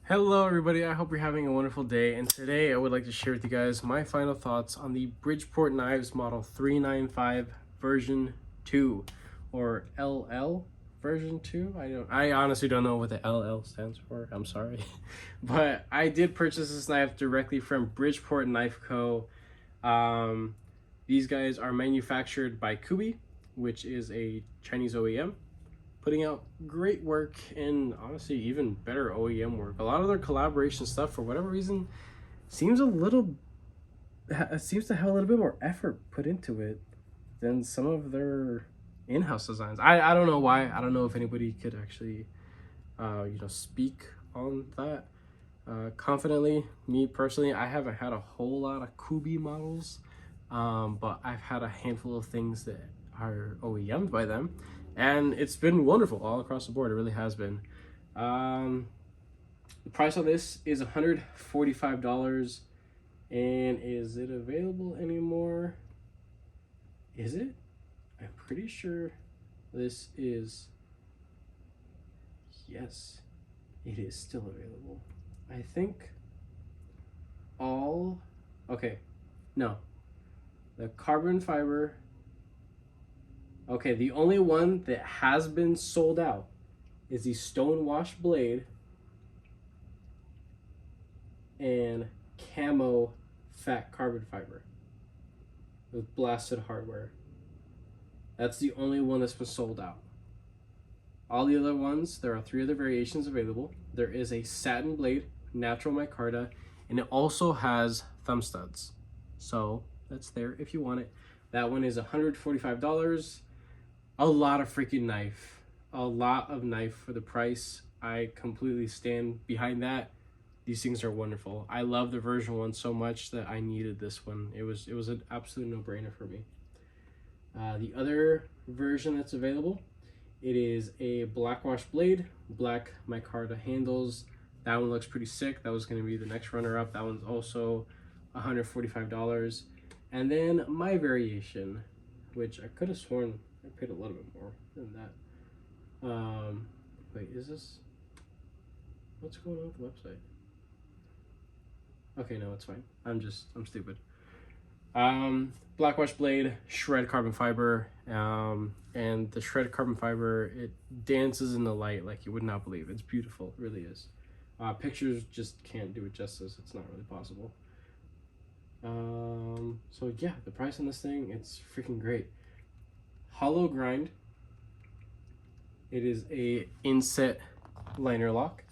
Hello everybody, I hope you're having a wonderful day, and today I would like to share with you guys my final thoughts on the Bridgeport Knives Model 395 version 2, or LL version 2. I honestly don't know what the LL stands for, I'm sorry. But I did purchase this knife directly from Bridgeport Knife Co. These guys are manufactured by Kubi, which is a Chinese OEM, putting out great work and honestly even better OEM work. A lot of their collaboration stuff, for whatever reason, seems seems to have a little bit more effort put into it than some of their in-house designs. I don't know why. I don't know if anybody could actually speak on that confidently. Me personally, I haven't had a whole lot of Kubi models, but I've had a handful of things that are OEM'd by them, and it's been wonderful all across the board. It really has been. The price on this is $145, and is it available anymore? Is it? I'm pretty sure this is. Yes, it is still available. I think all. Okay, no. The carbon fiber. Okay, the only one that has been sold out is the Stonewash blade and camo fat carbon fiber with blasted hardware. That's the only one that's been sold out. All the other ones, there are 3 other variations available. There is a satin blade, natural micarta, and it also has thumb studs. So that's there if you want it. That one is $145. A lot of freaking knife. A lot of knife for the price. I completely stand behind that. These things are wonderful. I love the version 1 so much that I needed this one. It was an absolute no-brainer for me. The other version that's available, it is a blackwash blade, black micarta handles. That one looks pretty sick. That was going to be the next runner-up. That one's also $145. And then my variation, which I could have sworn I paid a little bit more than that. Wait, is this? What's going on with the website? Okay, no, it's fine. I'm stupid. Blackwash blade, shred carbon fiber, and the shred carbon fiber, it dances in the light like you would not believe. It's beautiful, it really is. Pictures just can't do it justice. It's not really possible. So yeah, the price on this thing, it's freaking great. Hollow grind. It is a inset liner lock.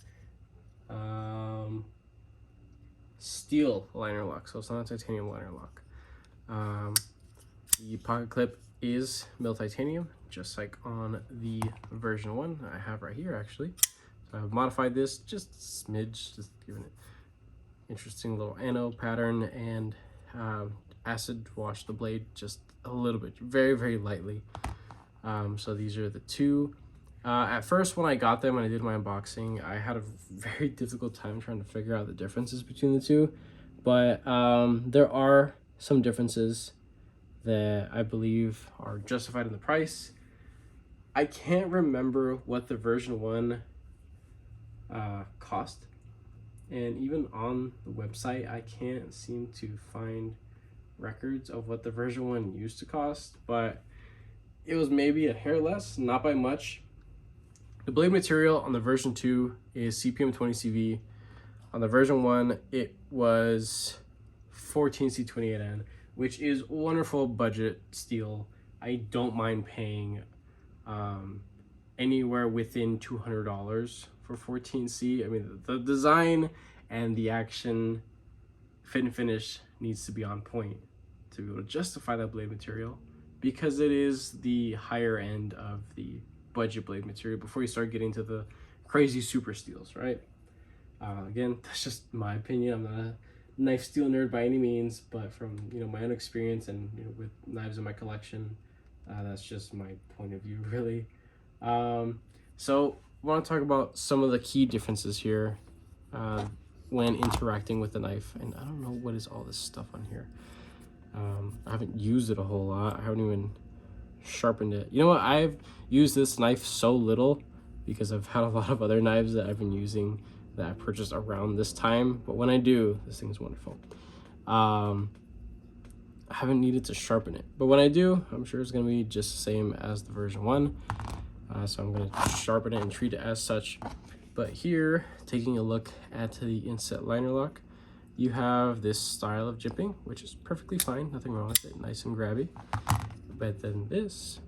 Steel liner lock, so it's not a titanium liner lock. The pocket clip is milled titanium, just like on the version 1 I have right here actually. So I've modified this just a smidge, just giving it interesting little anode pattern, and acid wash the blade just a little bit, very, very lightly. So these are the 2. At first, when I got them and I did my unboxing, I had a very difficult time trying to figure out the differences between the 2. But there are some differences that I believe are justified in the price. I can't remember what the version 1 cost. And even on the website, I can't seem to find records of what the version 1 used to cost. But it was maybe a hair less, not by much. The blade material on the version 2 is CPM 20CV. On the version 1, it was 14C28N, which is wonderful budget steel. I don't mind paying anywhere within $200 for 14C. I mean, the design and the action, fit and finish needs to be on point to be able to justify that blade material, because it is the higher end of the budget blade material before you start getting to the crazy super steels, right? Again, that's just my opinion. I'm not a knife steel nerd by any means, but from my own experience and with knives in my collection, that's just my point of view, really. So I want to talk about some of the key differences here when interacting with the knife. And I don't know what is all this stuff on here. I haven't used it a whole lot. I haven't even sharpened it. You know what? I've used this knife so little because I've had a lot of other knives that I've been using that I purchased around this time, but when I do, this thing is wonderful. I haven't needed to sharpen it, but when I do, I'm sure it's going to be just the same as the version 1. So I'm going to sharpen it and treat it as such. But here, taking a look at the inset liner lock, you have this style of jimping, which is perfectly fine, nothing wrong with it, nice and grabby. But then this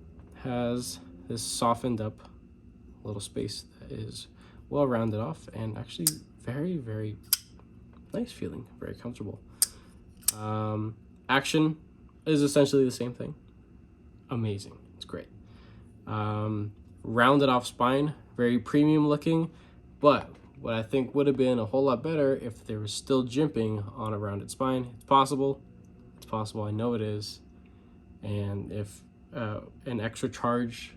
has this softened up little space that is well rounded off and actually very, very nice feeling, very comfortable. Action is essentially the same thing. Amazing, it's great. Rounded off spine, very premium looking, but what I think would have been a whole lot better if there was still jimping on a rounded spine. It's possible, I know it is. And if an extra charge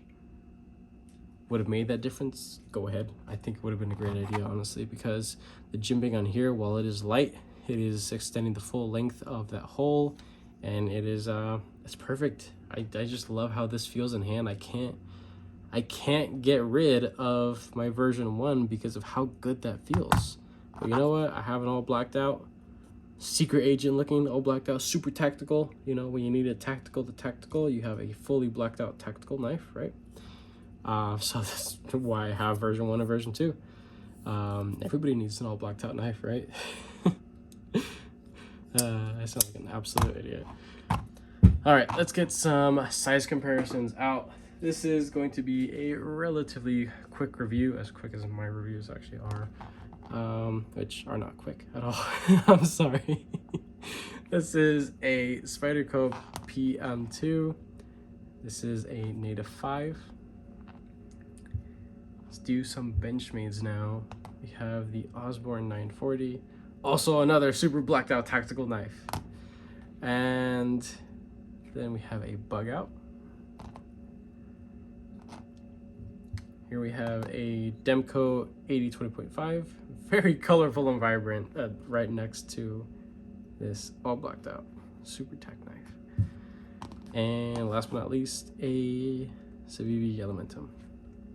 would have made that difference, go ahead. I think it would have been a great idea, honestly, because the jimping on here, while it is light, it is extending the full length of that hole, and it is it's perfect. I just love how this feels in hand. I can't get rid of my version 1 because of how good that feels. But you know what? I have it all blacked out. Secret agent looking, all blacked out, super tactical. You know, when you need a tactical to tactical, you have a fully blacked out tactical knife, right? So that's why I have version 1 and version 2. Everybody needs an all blacked out knife, right? I sound like an absolute idiot. All right, let's get some size comparisons out. This is going to be a relatively quick review, as quick as my reviews actually are, which are not quick at all. I'm sorry. This is a Spyderco PM2. This is a Native 5. Let's do some Benchmades now. We have the Osborne 940. Also another super blacked out tactical knife. And then we have a Bug Out. Here we have a Demco 8020.5, very colorful and vibrant, right next to this all blacked out super tack knife. And last but not least, a Civivi Elementum.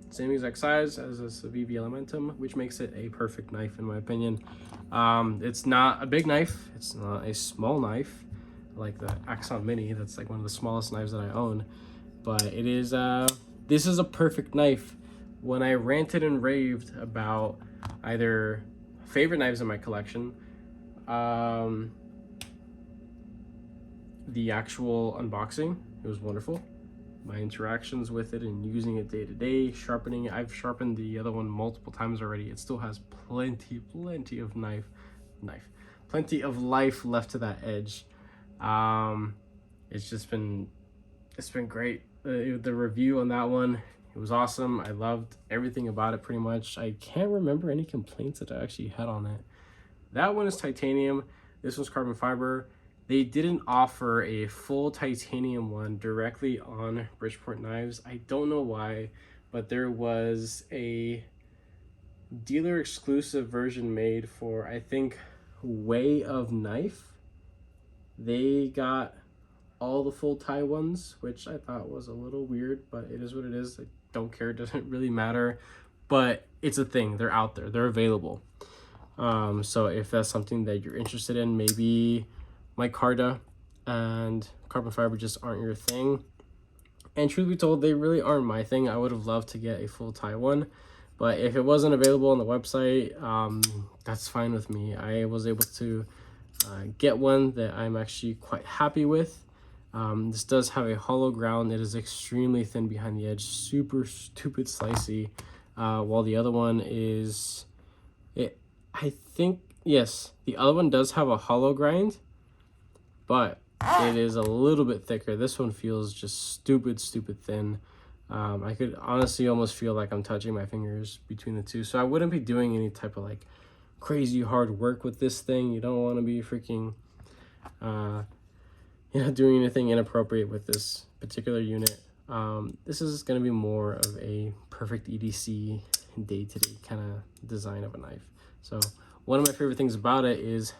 Same exact size as a Civivi Elementum, which makes it a perfect knife in my opinion. It's not a big knife, it's not a small knife like the Axon Mini, that's like one of the smallest knives that I own, but it is, this is a perfect knife. When I ranted and raved about either favorite knives in my collection, the actual unboxing, it was wonderful. My interactions with it and using it day to day, sharpening it. I've sharpened the other one multiple times already. It still has plenty of plenty of life left to that edge. It's been great. The review on that one, it was awesome. I loved everything about it pretty much. I can't remember any complaints that I actually had on it. That one is titanium. This one's carbon fiber. They didn't offer a full titanium one directly on Bridgeport Knives. I don't know why, but there was a dealer exclusive version made for, I think, Way of Knife. They got all the full tie ones, which I thought was a little weird, but it is what it is. I don't care, it doesn't really matter, but it's a thing. They're out there, they're available. So if that's something that you're interested in, maybe micarta and carbon fiber just aren't your thing, and truth be told, they really aren't my thing. I would have loved to get a full tie one, but if it wasn't available on the website, that's fine with me. I was able to get one that I'm actually quite happy with. This does have a hollow ground. It is extremely thin behind the edge, super stupid slicey, while the other one is, I think, yes, the other one does have a hollow grind, but it is a little bit thicker. This one feels just stupid thin. I could honestly almost feel like I'm touching my fingers between the two, so I wouldn't be doing any type of like crazy hard work with this thing. You don't want to be freaking doing anything inappropriate with this particular unit. This is going to be more of a perfect EDC day-to-day kind of design of a knife. So one of my favorite things about it is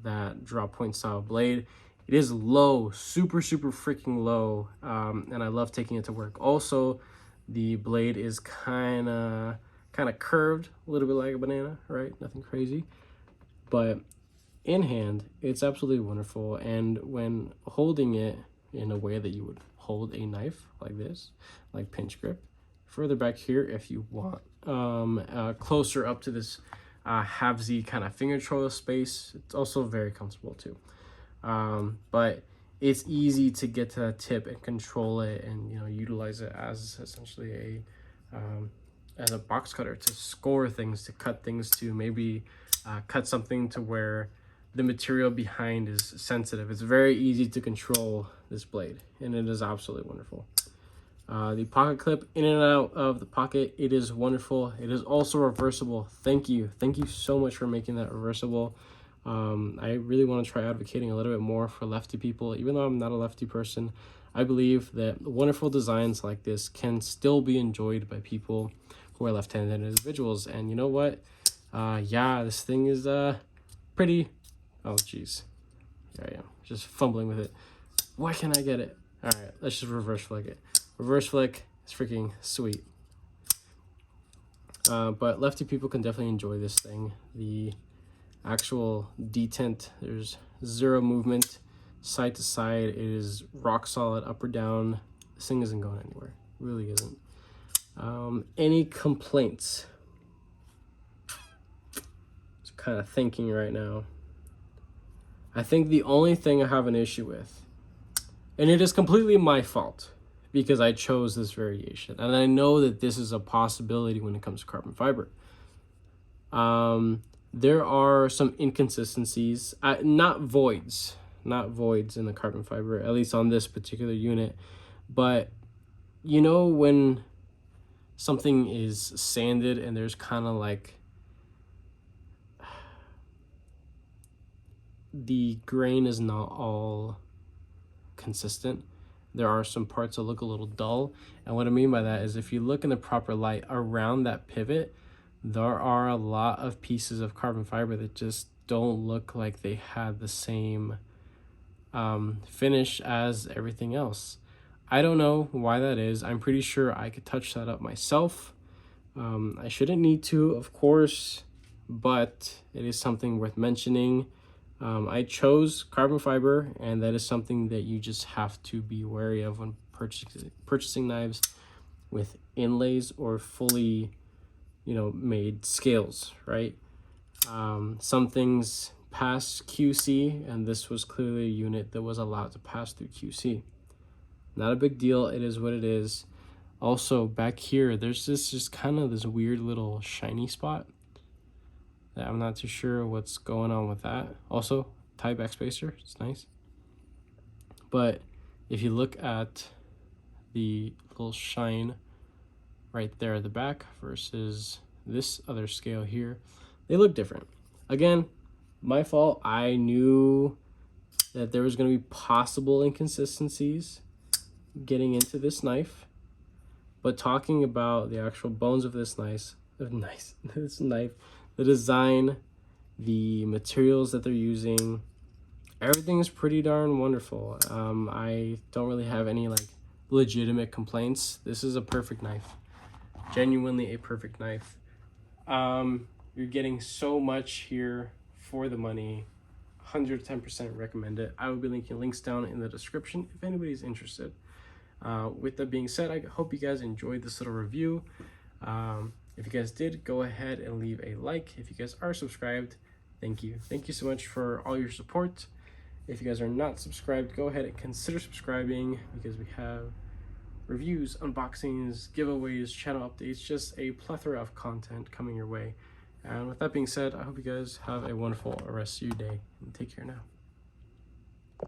that drop point style blade. It is low, super freaking low, and I love taking it to work. Also, the blade is kind of kind of curved, a little bit like a banana, right? Nothing crazy. But in hand, it's absolutely wonderful. And when holding it in a way that you would hold a knife like this, like pinch grip, further back here if you want, closer up to this halvesy kind of finger choil space, it's also very comfortable too. But it's easy to get to that tip and control it, and utilize it as essentially a box cutter to score things, to cut things, to maybe cut something to where the material behind is sensitive. It's very easy to control this blade, and it is absolutely wonderful. The pocket clip in and out of the pocket, it is wonderful. It is also reversible. Thank you so much for making that reversible. I really want to try advocating a little bit more for lefty people. Even though I'm not a lefty person, I believe that wonderful designs like this can still be enjoyed by people who are left-handed individuals. And you know what? Yeah, this thing is pretty. Oh geez, here I am just fumbling with it. Why can't I get it? All right, let's just reverse flick it. Reverse flick is freaking sweet. But lefty people can definitely enjoy this thing. The actual detent, there's zero movement side to side. It is rock solid up or down. This thing isn't going anywhere. It really isn't. Any complaints? Just kind of thinking right now. I think the only thing I have an issue with, and it is completely my fault because I chose this variation, and I know that this is a possibility when it comes to carbon fiber. There are some inconsistencies, not voids in the carbon fiber, at least on this particular unit. But when something is sanded and there's kind of like the grain is not all consistent, there are some parts that look a little dull. And what I mean by that is if you look in the proper light around that pivot, there are a lot of pieces of carbon fiber that just don't look like they had the same finish as everything else. I don't know why that is. I'm pretty sure I could touch that up myself. I shouldn't need to, of course, but it is something worth mentioning. I chose carbon fiber, and that is something that you just have to be wary of when purchasing knives with inlays or fully made scales, right? Some things pass QC, and this was clearly a unit that was allowed to pass through QC. Not a big deal. It is what it is. Also, back here, there's just kind of this weird little shiny spot that I'm not too sure what's going on with that. Also, tie backspacer, it's nice. But if you look at the little shine right there at the back versus this other scale here, they look different. Again, my fault. I knew that there was going to be possible inconsistencies getting into this knife, but talking about the actual bones of this knife, the design, the materials that they're using, everything is pretty darn wonderful. I don't really have any legitimate complaints. This is a perfect knife, genuinely a perfect knife. You're getting so much here for the money. 110% recommend it. I will be linking links down in the description if anybody's interested. With that being said, I hope you guys enjoyed this little review. If you guys did, go ahead and leave a like. If you guys are subscribed, thank you. Thank you so much for all your support. If you guys are not subscribed, go ahead and consider subscribing because we have reviews, unboxings, giveaways, channel updates, just a plethora of content coming your way. And with that being said, I hope you guys have a wonderful rest of your day and take care now.